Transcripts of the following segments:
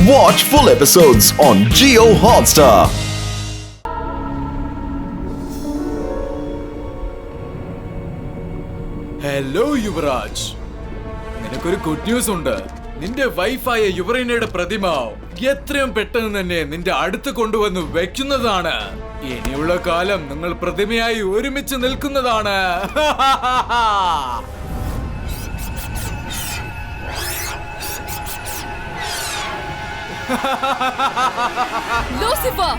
Watch full episodes on Jio Hotstar. Hello Yuvraj, നിനക്കൊരു good news ഉണ്ട്. നിന്റെ വൈഫായ യുവറീനയുടെ പ്രതിമ എത്രയും പെട്ടെന്ന് തന്നെ നിന്റെ അടുത്ത് കൊണ്ടുവന്ന് വെക്കുന്നതാണ്. ഇനിയുള്ള കാലം നിങ്ങൾ പ്രതിമയായി ഒരുമിച്ച് നിൽക്കുന്നതാണ്. ലൂസിഫർ,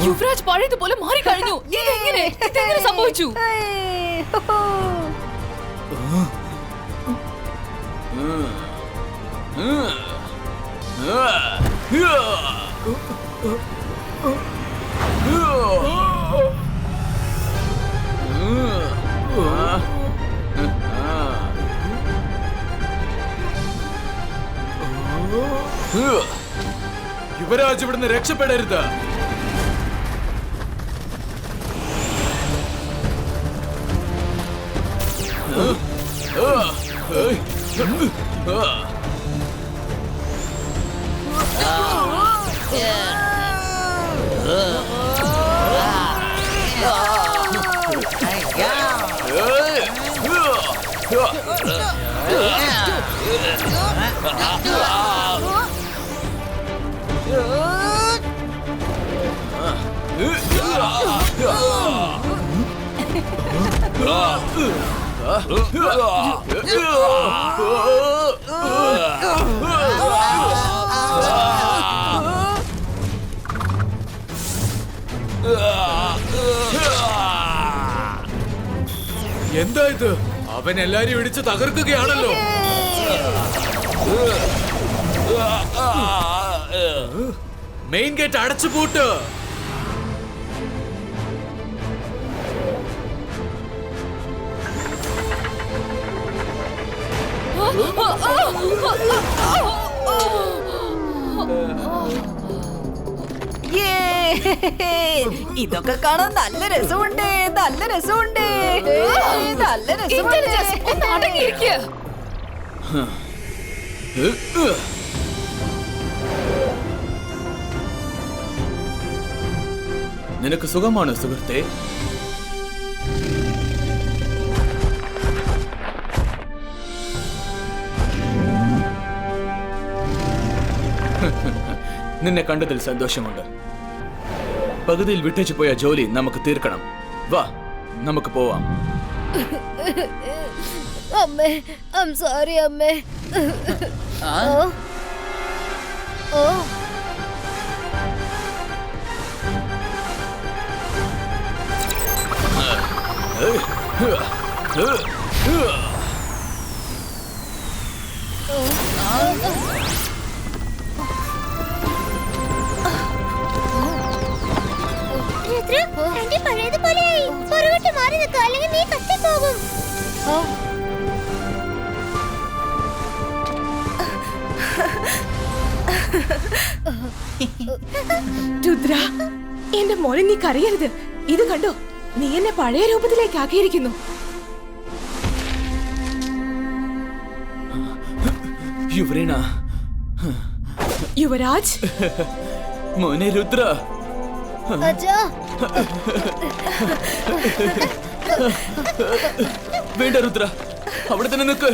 യുവരാജ് പഴയതുപോലെ മാറിക്കഴിഞ്ഞു. ഇതെങ്ങനെ സംഭവിച്ചു? യുവരാജ് ഇവിടുന്ന് രക്ഷപ്പെടരുത്. എന്താ ഇത്? അവൻ എല്ലാരും ഇടിച്ച് തകർക്കുകയാണല്ലോ. മെയിൻ ഗേറ്റ് അടച്ചു പൂട്ട്. ഇതൊക്കെ കാണാൻ നല്ല രസമുണ്ട്. നിനക്ക് സുഖമാണോ സുഹൃത്തെ? നിന്നെ കണ്ടതിൽ സന്തോഷമുണ്ട്. പകുതിയിൽ വിട്ടേച്ചു പോയ ജോലി നമുക്ക് തീർക്കണം. വാ, നമുക്ക് പോവാം. അമ്മേ, ഐ ആം സോറി അമ്മേ. രുദ്ര, എന്റെ മോനെ നീ കരയരുത്. ഇത് കണ്ടോ, നീ എന്നെ പഴയ രൂപത്തിലേക്ക് ആക്കിയിരിക്കുന്നു. യുവരാജ്, മോനെ രുദ്ര. വേണ്ട രുദ്ര, അവിടെ തന്നെ നിൽക്ക്.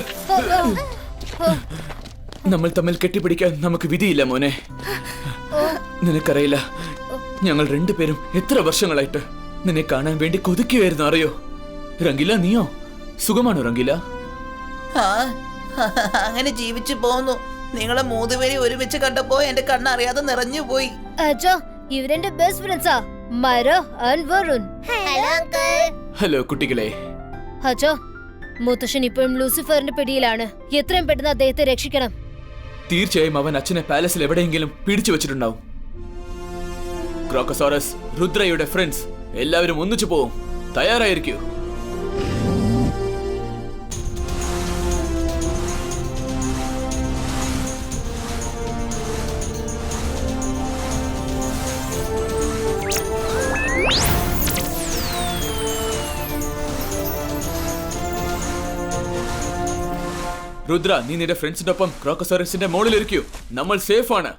നമ്മൾ തമ്മിൽ കെട്ടിപ്പിടിക്കാൻ നമുക്ക് വിധിയില്ല മോനെ. നിനക്കറിയില്ല, ഞങ്ങൾ രണ്ടുപേരും എത്ര വർഷങ്ങളായിട്ട് നിന്നെ കാണാൻ വേണ്ടി കൊതിക്കുകയായിരുന്നു, അറിയോ? രംഗില, നീയോ? സുഖമാണോ രംഗില? അങ്ങനെ ജീവിച്ചു പോന്നു. നിങ്ങളെ മൂന്നുപേരെ ഒരുമിച്ച് കണ്ടപ്പോ എന്റെ കണ്ണറിയാതെ നിറഞ്ഞു പോയി. ഇവരെന്റെ ബെസ്റ്റ് ഫ്രണ്ട്സാ, മൈറ ആൻഡ് വരുൺ. ഹലോ കുട്ടികളെ, അച്ഛോ, മുത്തശ്ശൻ ഇപ്പോഴും ലൂസിഫറിന്റെ പിടിയിലാണ്. എത്രയും പെട്ടെന്ന് അദ്ദേഹത്തെ രക്ഷിക്കണം. തീർച്ചയായും അവൻ അച്ഛനെ പാലസിൽ എവിടെയെങ്കിലും പിടിച്ചു വെച്ചിട്ടുണ്ടാവും. ക്രോക്കസോറസ്, രുദ്രയുടെ ഫ്രണ്ട്സ് എല്ലാവരും ഒന്നിച്ചു പോവും. തയ്യാറായിരിക്കൂ. രുദ്ര, നീ നിന്റെ ഫ്രണ്ട്സിന്റെ ഒപ്പം ക്രോക്കസോറസിന്റെ മോളിലിരിക്കൂ. നമ്മൾ സേഫ് ആണ്.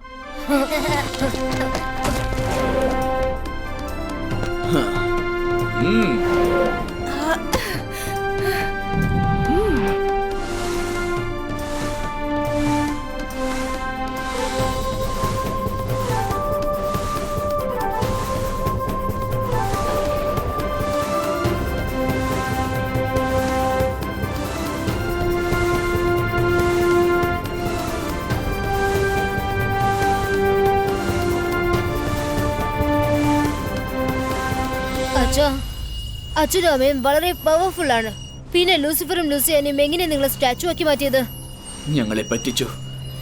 അച്ഛനും അമ്മയും വളരെ പവർഫുൾ ആണ്. പിന്നെ ലൂസിഫറും ലൂസിയാനും എങ്ങനെ നിങ്ങളെ സ്റ്റാച്ചു ആക്കി മാറ്റിയത്? ഞങ്ങളെ പറ്റിച്ചു.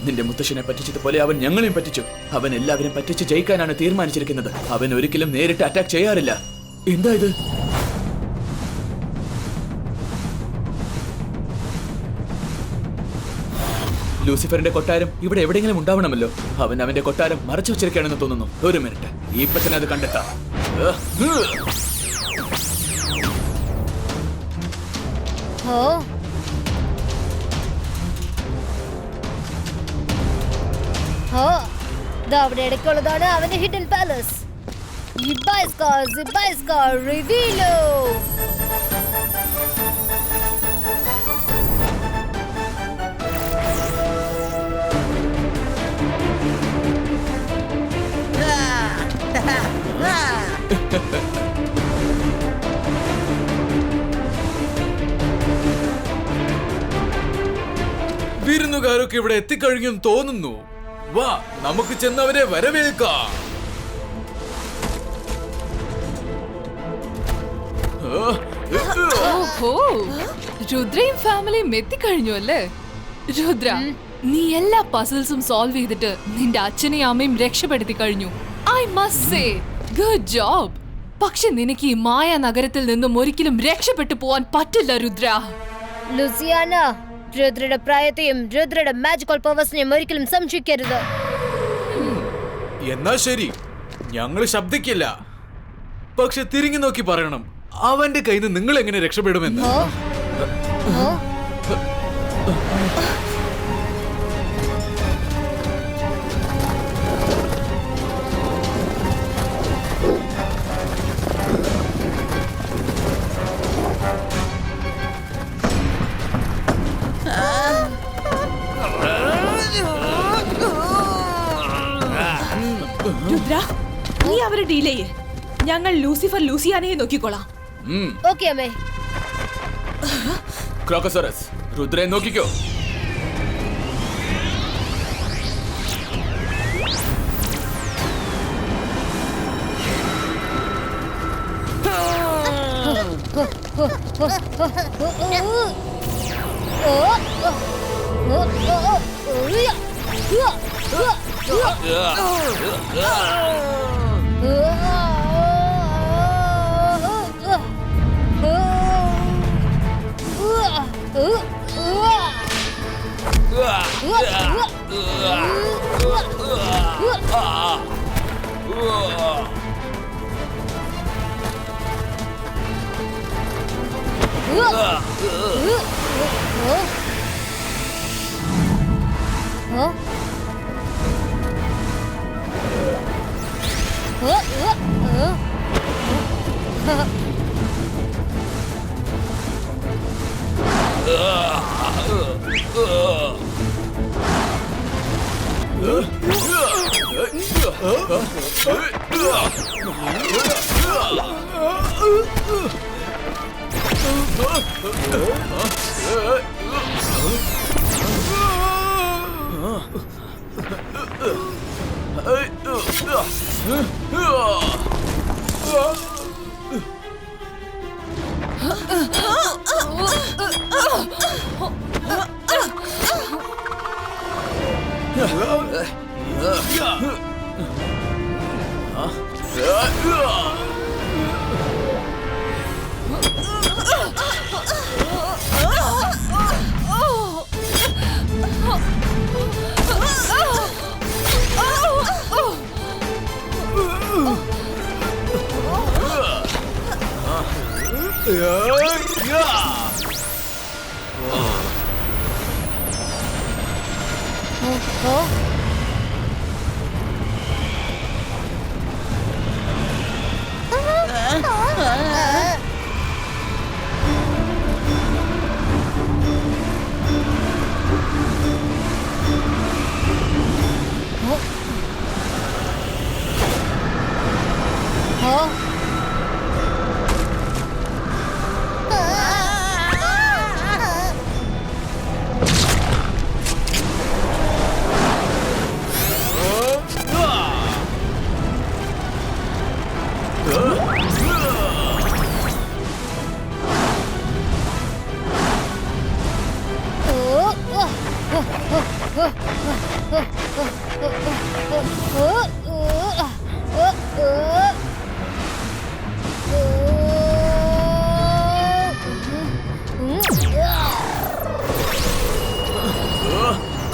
നിന്റെ മുത്തശ്ശനെ പറ്റിച്ചതുപോലെ അവൻ ഞങ്ങളെയും പറ്റിച്ചു. അവൻ എല്ലാവരും പറ്റിച്ച് ജയിക്കാനാണ് തീരുമാനിച്ചിരിക്കുന്നത്. അവൻ ഒരിക്കലും നേരിട്ട് അറ്റാക്ക് ചെയ്യാറില്ല. എന്താ ഇത്? ലൂസിഫറിന്റെ കൊട്ടാരം ഇവിടെ എവിടെയെങ്കിലും ഉണ്ടാവണമല്ലോ. അവൻ അവന്റെ കൊട്ടാരം മറച്ചു വെച്ചിരിക്കുകയാണെന്ന് തോന്നുന്നു. ഒരു മിനിറ്റ്, ഇപ്പൊ തന്നെ അത് കണ്ടെത്താം. അവിടെ ഇടയ്ക്കുള്ളതാണ് അവന്റെ ഹിഡൻ പാലസ്. റിവീലോ. വിരുന്നുകാരൊക്കെ ഇവിടെ എത്തിക്കഴിഞ്ഞെന്ന് തോന്നുന്നു. വാ, നമുക്ക് ചെന്നവരെ വരവേൽക്കാം. രുദ്രയും ഫാമിലിയും എത്തിക്കഴിഞ്ഞു അല്ലേ? രുദ്ര, നീ എല്ലാ പസിൽസും സോൾവ് ചെയ്തിട്ട് നിന്റെ അച്ഛനെയും അമ്മയും രക്ഷപ്പെടുത്തി കഴിഞ്ഞു. I must say good job. പക്ഷെ നിനക്ക് ഈ മായ നഗരത്തിൽ നിന്നും ഒരിക്കലും രക്ഷപ്പെട്ടു പോവാൻ പറ്റില്ല രുദ്ര. ലുസിയാന, രുദ്രയുടെ പ്രായത്തെയും രുദ്രയുടെ മാജിക്കൽ പവേഴ്സിനെയും ഒരിക്കലും സംശയിക്കരുത്. എന്നാ ശരി, ഞങ്ങൾ ശബ്ദിക്കില്ല. പക്ഷെ തിരിഞ്ഞു നോക്കി പറയണം, അവന്റെ കയ്യിൽ നിന്ന് നിങ്ങൾ എങ്ങനെ രക്ഷപ്പെടുമെന്ന്. രുദ്ര, നീ അവരെ ഡീൽ ചെയ്യേ. ഞങ്ങൾ ലൂസിഫർ ലൂസിയാനയെ നോക്കിക്കോളാം. ഓക്കേ അമ്മേ. ക്രോക്കസോറസ്, രുദ്രയെ നോക്കിക്കോ.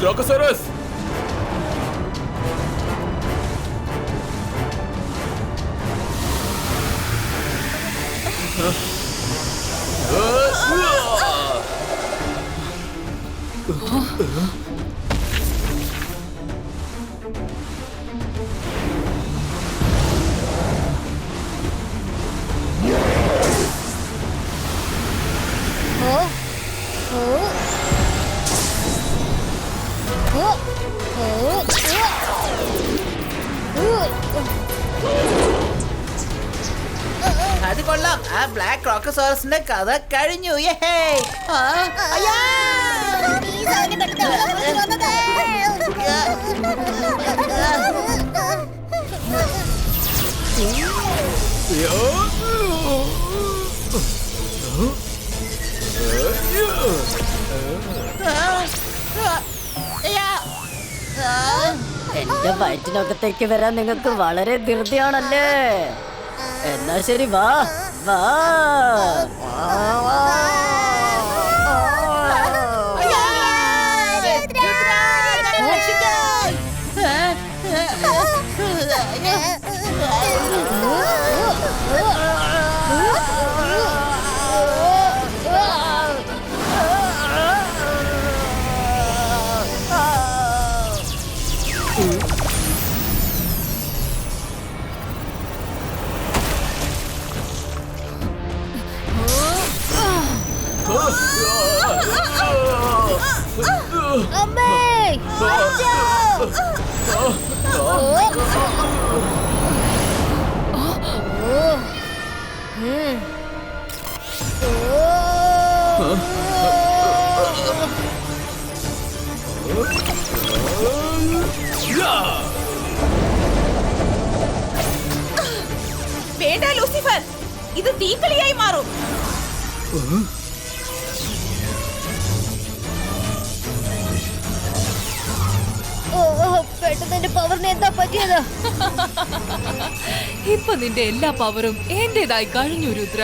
ക്രോക്കോസോറസ്. അത് കൊള്ളാം. ആ ബ്ലാക്ക് ക്രോക്കോസോറസിന്റെ കഥ കഴിഞ്ഞു. എന്റെ വയറ്റിനകത്തേക്ക് വരാൻ നിങ്ങൾക്ക് വളരെ ധൃതിയാണല്ലേ. എന്നാ ശരി, വാ വാ. വേണ്ട ലൂസിഫർ, ഇത് തീക്കളിയായി മാറും. പെട്ടെന്ന് പവറിന് എന്താ പറ്റിയത്? ഇപ്പൊ നിന്റെ എല്ലാ പവറും എന്റേതായി കഴിഞ്ഞു രുദ്ര.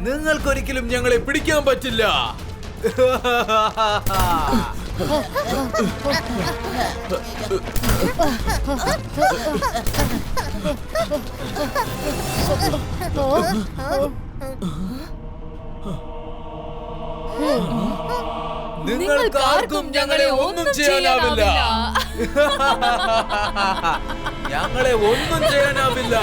നിങ്ങൾക്കൊരിക്കലും ഞങ്ങളെ പിടിക്കാൻ പറ്റില്ല. നിങ്ങൾക്കാർക്കും ഞങ്ങളെ ഒന്നും ചെയ്യാനാവില്ല. ഞങ്ങളെ ഒന്നും ചെയ്യാനാവില്ല.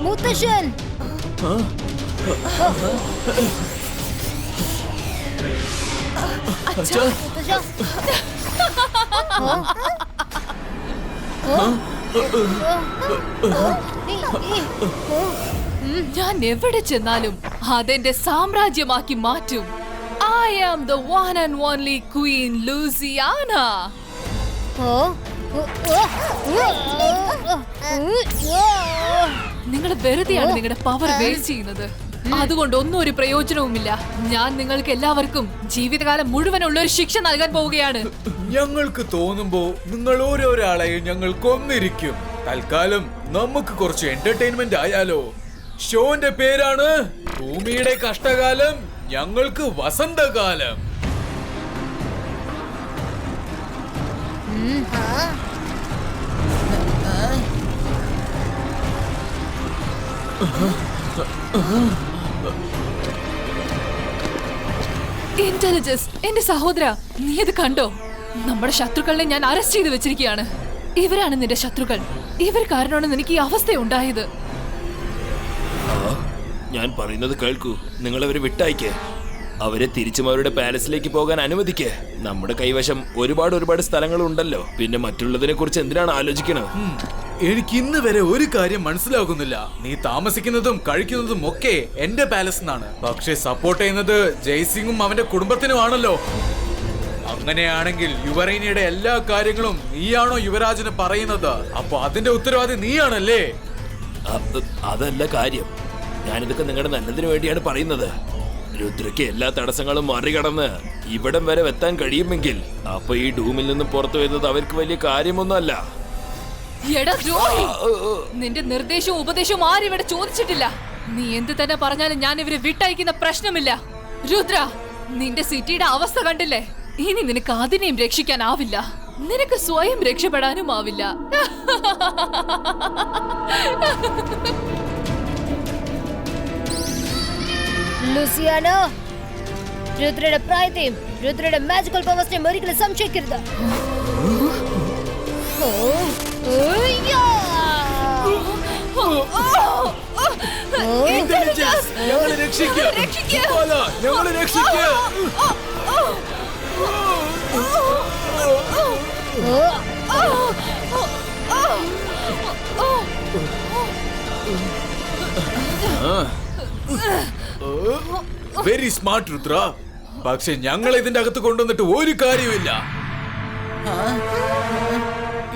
മുത്തശ്ശൻ ഞാൻ എവിടെ ചെന്നാലും അതെന്റെ സാമ്രാജ്യമാക്കി മാറ്റും. I am the one and only Queen Luciana. നിങ്ങൾ വെറുതെയാണ് നിങ്ങളുടെ പവർ വേസ്റ്റ് ചെയ്യുന്നത്. അതുകൊണ്ട് ഒന്നും ഒരു പ്രയോജനവുമില്ല. ഞാൻ നിങ്ങൾക്ക് എല്ലാവർക്കും ജീവിതകാലം മുഴുവനുള്ള ഒരു ശിക്ഷ നൽകാൻ പോവുകയാണ്. ഞങ്ങൾക്ക് തോന്നുമ്പോ നിങ്ങൾ ഓരോരാളെയും ഞങ്ങൾ കൊന്നിരിക്കും. തൽക്കാലം നമുക്ക് കുറച്ച് എന്റർടൈൻമെന്റ് ആയാലോ? ഷോന്റെ പേരാണ് ഭൂമിയുടെ കഷ്ടകാലം, ഞങ്ങൾക്ക് വസന്തകാലം. ഇന്റലിജൻസ്, എന്റെ സഹോദര, നീ ഇത് കണ്ടോ? നമ്മുടെ ശത്രുക്കളെ ഞാൻ അറസ്റ്റ് ചെയ്ത് വെച്ചിരിക്കുകയാണ്. ഇവരാണ് നിന്റെ ശത്രുക്കൾ. ഇവർ കാരണമാണ് നിനക്ക് ഈ അവസ്ഥ ഉണ്ടായത്. ഞാൻ പറയുന്നത് കേൾക്കൂ. നിങ്ങൾ അവരെ വിട്ടയക്ക്. അവരെ തിരിച്ചും അവരുടെ പാലസിലേക്ക് പോകാൻ അനുവദിക്ക്. നമ്മുടെ കൈവശം ഒരുപാട് സ്ഥലങ്ങളുണ്ടല്ലോ. പിന്നെ മറ്റുള്ളതിനെ കുറിച്ച് എന്തിനാണ് ആലോചിക്കണത്? എനിക്ക് ഇന്ന് വരെ ഒരു കാര്യം മനസ്സിലാകുന്നില്ല. നീ താമസിക്കുന്നതും കഴിക്കുന്നതും ഒക്കെ എന്റെ പാലസ് എന്നാണ്. പക്ഷെ സപ്പോർട്ട് ചെയ്യുന്നത് ജയ്സിംഗും അവന്റെ കുടുംബത്തിനുമാണല്ലോ. അങ്ങനെയാണെങ്കിൽ യുവറേനിയുടെ എല്ലാ കാര്യങ്ങളും നീയാണോ യുവരാജന് പറയുന്നത്? അപ്പൊ അതിന്റെ ഉത്തരവാദി നീയാണല്ലേ? അതല്ല കാര്യം. ഞാനിതൊക്കെ നിങ്ങളുടെ നല്ലതിനു വേണ്ടിയാണ് പറയുന്നത്. രുദ്രയ്ക്ക് എല്ലാ തടസ്സങ്ങളും മറികടന്ന് ഇവിടം വരെ എത്താൻ കഴിയുമെങ്കിൽ അപ്പൊ ഈ ഡൂമിൽ നിന്ന് പുറത്തു വരുന്നത് അവർക്ക് വലിയ കാര്യമൊന്നും അല്ല. എടാ ദ്രോഹി, നിന്റെ നിർദ്ദേശവും ഉപദേശവും ആരും ഇവിടെ ചോദിച്ചിട്ടില്ല. നീ എന്ത് തന്നെ പറഞ്ഞാലും ഞാൻ ഇവരെ വിട്ടയക്കുന്ന പ്രശ്നമില്ല. രുദ്ര, നിന്റെ സിറ്റിയുടെ അവസ്ഥ കണ്ടില്ലേ? ഇനി നിനക്ക് അതിനെയും രക്ഷിക്കാനാവില്ല. നിനക്ക് സ്വയം രക്ഷപ്പെടാനും ആവില്ല. ലൂസിയാന, രുദ്രയുടെ പ്രായത്തെയും രുദ്രയുടെ മാജിക്കൽ പവേഴ്സിനെയും ഒരിക്കലും സംശയിക്കരുത്. ഞങ്ങളെ രക്ഷിക്കുക. ഞങ്ങളെ രക്ഷിക്കുക. Very smart Rudra. പക്ഷെ ഞങ്ങൾ ഇതിന്റെ അകത്ത് കൊണ്ടുവന്നിട്ട് ഒരു കാര്യമില്ല.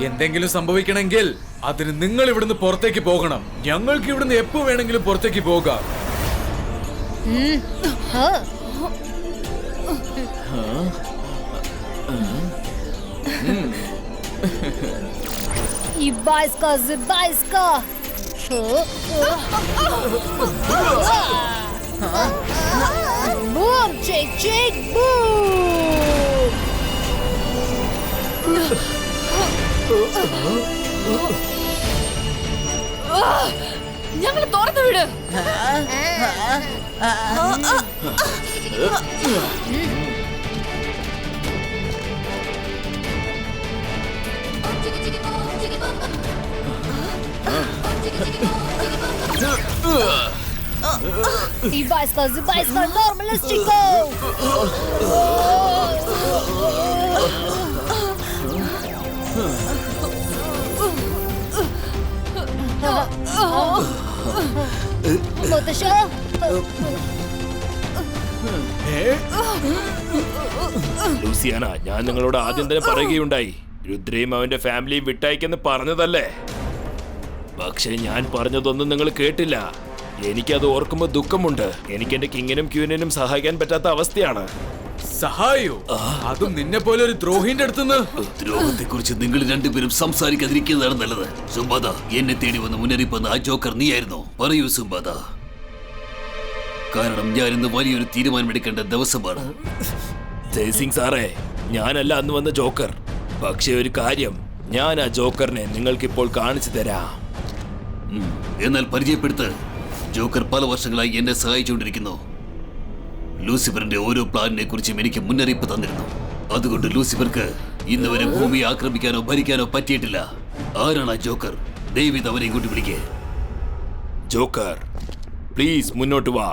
എന്തെങ്കിലും സംഭവിക്കണമെങ്കിൽ അതിന് നിങ്ങൾ ഇവിടുന്ന് പുറത്തേക്ക് പോകണം. ഞങ്ങൾക്ക് ഇവിടുന്ന് എപ്പോ വേണമെങ്കിലും പുറത്തേക്ക് പോകാം. Ibaiska. Boom, chick, boom. ഞങ്ങൾ തുറന്നു വിട്. Ibaiska, normalistico. മുത്തശ്ശ, ലൂസിയാന, ഞാൻ നിങ്ങളോട് ആദ്യം തന്നെ പറയുകയുണ്ടായി, രുദ്രയും അവന്റെ ഫാമിലിയും വിട്ടയക്കെന്ന് പറഞ്ഞതല്ലേ? പക്ഷെ ഞാൻ പറഞ്ഞതൊന്നും നിങ്ങൾ കേട്ടില്ല. എനിക്കത് ഓർക്കുമ്പോൾ ദുഃഖമുണ്ട്. എനിക്ക് എന്റെ കിങ്ങിനും ക്യൂനിനും സഹായിക്കാൻ പറ്റാത്ത അവസ്ഥയാണ്. സഹായോ? അതും നിന്നെ പോലെ ഒരു ദ്രോഹിന്റെ അടുത്തുനിന്ന്? ദ്രോഹത്തെ കുറിച്ച് നിങ്ങൾ രണ്ടുപേരും സംസാരിക്കാതിരിക്കുന്നതാണ് നല്ലത്. സുംബാദ, എന്നെ തേടി വന്ന് മുന്നറിയിപ്പ് ആ ജോക്കർ നീയായിരുന്നോ? പറയൂ സുംബാദ. കാരണം ഞാൻ ഇന്ന് വലിയൊരു തീരുമാനമെടുക്കേണ്ട ദിവസമാണ്. ജയ്സിംഗ് സാറേ, ഞാനല്ല അന്ന് വന്ന ജോക്കർ. പക്ഷേ ഒരു കാര്യം, ഞാൻ ആ ജോക്കറിനെ നിങ്ങൾക്കിപ്പോൾ കാണിച്ചു തരാം. എന്നാൽ പരിചയപ്പെടുത്ത്. ജോക്കർ പല വർഷങ്ങളായി എന്നെ സഹായിച്ചുകൊണ്ടിരിക്കുന്നു. ലൂസിഫറിന്റെ ഓരോ പ്ലാനിനെ കുറിച്ചും എനിക്ക് മുന്നറിയിപ്പ് തന്നിരുന്നു. അതുകൊണ്ട് ലൂസിഫർക്ക് ഇന്ന് വരെ ഭൂമിയെ ആക്രമിക്കാനോ ഭരിക്കാനോ പറ്റിയിട്ടില്ല. ആരാണ് ആ ജോക്കർ? ദയവിത് അവനെ ഇങ്ങോട്ട് വിളിക്കേ. ജോക്കർ, പ്ലീസ് മുന്നോട്ട് വാ.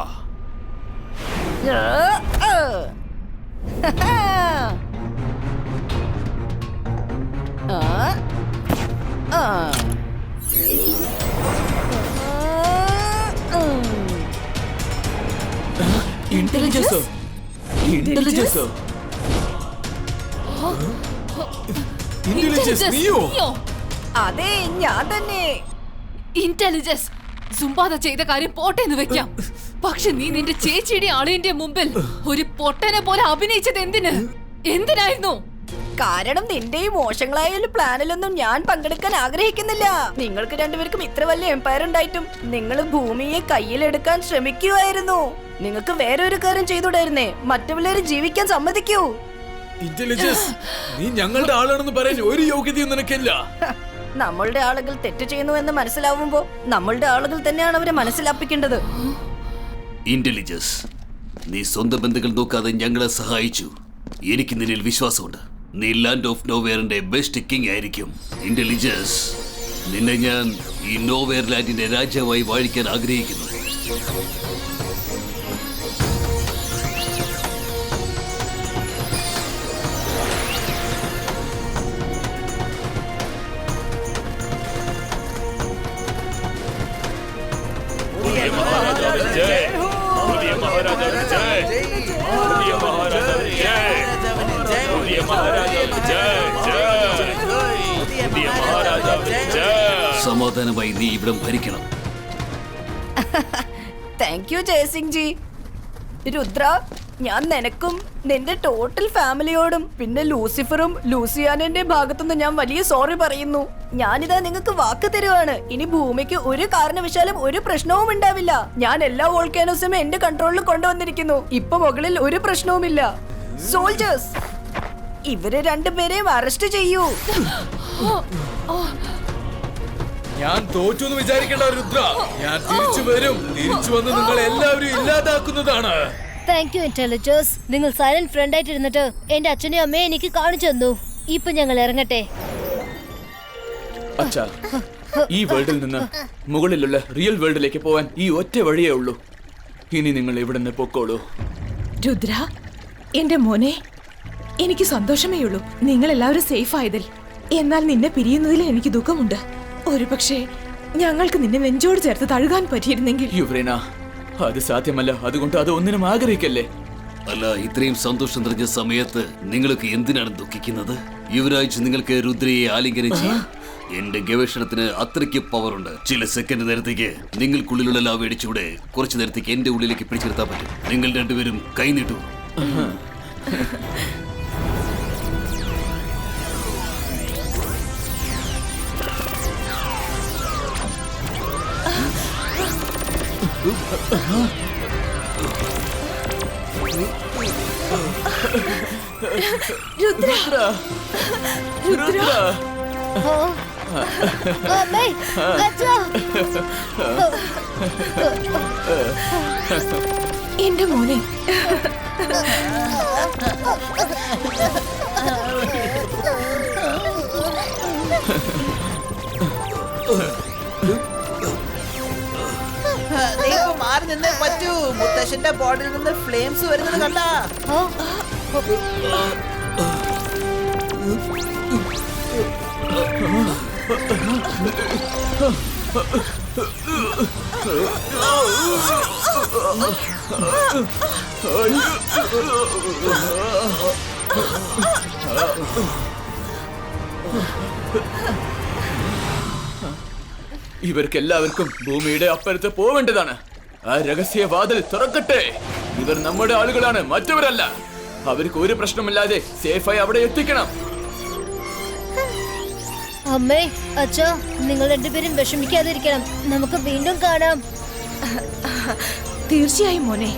ഇന്റലിജൻസോ? ഇന്റലിജൻസോ? ഇന്റലിജൻസ് നീയോ? അതെ, ഞാൻ തന്നെ. ഇന്റലിജൻസ് സുംബാദ ചെയ്ത കാര്യം പോട്ടെന്ന് വെക്കാം. പക്ഷെ നീ നിന്റെ ചേച്ചിയുടെ ആളിന്റെ മുമ്പിൽ ഒരു പൊട്ടനെ പോലെ അഭിനയിച്ചത് എന്തിനായിരുന്നു? കാരണം നിന്റെയും മോശങ്ങളായ ഒരു പ്ലാനിലൊന്നും ഞാൻ പങ്കെടുക്കാൻ ആഗ്രഹിക്കുന്നില്ല. നിങ്ങൾക്ക് രണ്ടുപേർക്കും ഇത്ര വലിയ എംപയർ ഉണ്ടായിട്ടും നിങ്ങൾ ഭൂമിയെ കയ്യിലെടുക്കാൻ ശ്രമിക്കുമായിരുന്നു. നിങ്ങൾക്ക് വേറെ ഒരു കാര്യം ചെയ്തുകൂടായിരുന്നേ? മറ്റുള്ളവരെ ജീവിക്കാൻ സമ്മതിക്കൂ. ഇന്റലിജൻസ്, നീ ഞങ്ങളുടെ ആളാണെന്ന് പറയാൻ ഒരു യോഗ്യതയും നിനക്കില്ല. നമ്മളുടെ ആളുകൾ തെറ്റ് ചെയ്യുന്നു എന്ന് മനസ്സിലാവുമ്പോ നമ്മളുടെ ആളുകൾ തന്നെയാണ് അവരെ മനസ്സിലാപ്പിക്കേണ്ടത്. ഇന്റലിജൻസ്, നീ സ്വന്തം ബന്ധുക്കൾ നോക്കാതെ ഞങ്ങളെ സഹായിച്ചു. എനിക്ക് നിന്നിൽ വിശ്വാസമുണ്ട്. നീ ലാൻഡ് ഓഫ് നോവെയറിന്റെ ബെസ്റ്റ് കിങ് ആയിരിക്കും. ഇന്റലിജൻസ്, നിന്നെ ഞാൻ ഈ നോവെയർ ലാൻഡിന്റെ രാജാവായി വാഴിക്കാൻ ആഗ്രഹിക്കുന്നു. സമാധാനമായി നീ ഇവിടം ഭരിക്കണം. Thank you Jaisingh ji. രുദ്ര, ഞാൻ നിനക്കും നിന്റെ ടോട്ടൽ ഫാമിലിയോടും പിന്നെ ലൂസിഫറും ലൂസിയാനന്റെ ഭാഗത്തുനിന്ന് ഞാൻ വലിയ സോറി പറയുന്നു. ഞാനിതാ നിങ്ങൾക്ക് വാക്ക് തരുവാണ്, ഇനി ഭൂമിക്ക് ഒരു കാരണവശാലും ഒരു പ്രശ്നവും ഉണ്ടാവില്ല. ഞാൻ എല്ലാ വോൾക്കാനോസും എന്റെ കൺട്രോളിൽ കൊണ്ടുവന്നിരിക്കുന്നു. ഇപ്പൊ മുകളിൽ ഒരു പ്രശ്നവുമില്ല. സോൾജേഴ്സ്, ഇവരെ രണ്ടുപേരെയും അറസ്റ്റ് ചെയ്യൂ. ഞാൻ തോറ്റു എന്ന് വിചാരിക്കേണ്ട രുദ്ര. ഞാൻ തിരിച്ചു വരും. തിരിച്ചു വന്ന് നിങ്ങൾ എല്ലാവരും ഇല്ലാതാക്കുന്നതാണ്. Thank you intelligence. നിങ്ങൾ സൈലന്റ് ഫ്രണ്ട് ആയിട്ട് ഇരുന്നിട്ട് എന്റെ അച്ഛനെയും അമ്മയെ എനിക്ക് കാണിച്ചു തന്നു. ഇപ്പൊ ഞങ്ങൾ ഇറങ്ങട്ടെ. അച്ഛാ, ഈ വേൾഡിൽ നിന്ന് മുകളിലുള്ള റിയൽ വേൾഡിലേക്ക് പോവാൻ ഈ ഒറ്റ വഴിയേ ഉള്ളൂ. ഇനി നിങ്ങൾ ഇവിടെ നിന്ന് പൊക്കോളൂ. രുദ്ര, എന്റെ മോനെ, എനിക്ക് സന്തോഷമേ ഉള്ളൂ നിങ്ങൾ എല്ലാവരും സേഫ് ആയതിൽ. എന്നാൽ നിന്നെ പിരിയുന്നതിൽ എനിക്ക് ദുഃഖമുണ്ട്. ഒരു പക്ഷേ ഞങ്ങൾക്ക് നിന്നെ നെഞ്ചോട് ചേർത്ത് തഴുകാൻ പറ്റിയിരുന്നെങ്കിൽ. യുവ്രേന, അത് സാധ്യമല്ല. അതുകൊണ്ട് അത് ഒന്നിനും ആഗ്രഹിക്കല്ലേ. അല്ല, ഇത്രയും സന്തോഷം നിറഞ്ഞ സമയത്ത് നിങ്ങൾക്ക് എന്തിനാണ് ദുഃഖിക്കുന്നത്? യുവരാജ് നിങ്ങൾക്ക് രുദ്രയെ ആലിംഗനം ചെയ്യും. എന്റെ ഗവേഷണത്തിന് അത്രയ്ക്ക് പവർ ഉണ്ട്. ചില സെക്കൻഡ് നേരത്തേക്ക് നിങ്ങൾക്കുള്ളിലുള്ള ലാവ് അടിച്ചൂടെ കുറച്ചു നേരത്തേക്ക് എന്റെ ഉള്ളിലേക്ക് പിടിച്ചെടുത്താൻ പറ്റും. നിങ്ങൾ രണ്ടുപേരും കൈനീട്ടു. രുദ്ര, രുദ്ര, അമ്മേ, അച്ഛാ. എന്റെ മോനെ. മാറി നിന്നേ പറ്റൂ. മുത്തശ്ശന്റെ ബോഡിയിൽ നിന്ന് ഫ്ലെയിംസ് വരുന്നത് കണ്ടാ? ഇവർക്കെല്ലാവർക്കും ഭൂമിയുടെ അപ്പുറത്ത് പോവേണ്ടതാണ്. ആ രഹസ്യ വാതിൽ തുറക്കട്ടെ. ഇവർ നമ്മുടെ ആളുകളാണ്, മറ്റവരല്ല. അവർക്ക് ഒരു പ്രശ്നമില്ലാതെ സേഫായി അവിടെ എത്തിക്കണം. അമ്മേ, അച്ഛാ, നിങ്ങൾ രണ്ടുപേരും വിഷമിക്കാതിരിക്കണം. നമുക്ക് വീണ്ടും കാണാം. തീർച്ചയായും മോനെ,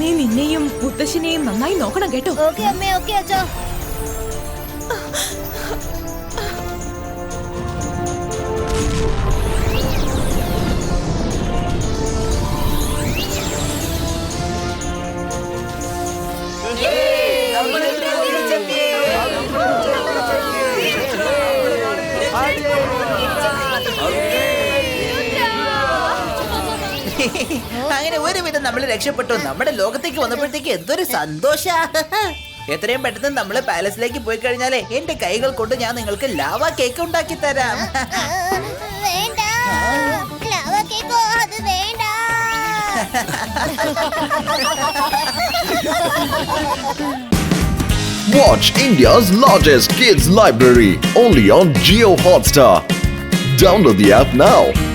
നീ നിന്നെയും മുത്തശ്ശിനെയും നന്നായി നോക്കണം കേട്ടോ. ഓക്കെ അമ്മേ, ഓക്കെ അച്ഛാ. അങ്ങനെ ഒരുവിധം നമ്മൾ രക്ഷപ്പെട്ടു. നമ്മുടെ ലോകത്തേക്ക് വന്നപ്പോഴത്തേക്ക് എന്തൊരു സന്തോഷ. എത്രയും പെട്ടെന്ന് നമ്മള് പാലസിലേക്ക് പോയി കഴിഞ്ഞാലേ എന്റെ കൈകൾ കൊണ്ട് ഞാൻ നിങ്ങൾക്ക് ലാവ കേക്ക് ഉണ്ടാക്കി തരാം. വേണ്ട, ലാവാ കേക്കോ, അത് വേണ്ട. Watch India's largest kids library only on Jio Hotstar. Download the app now.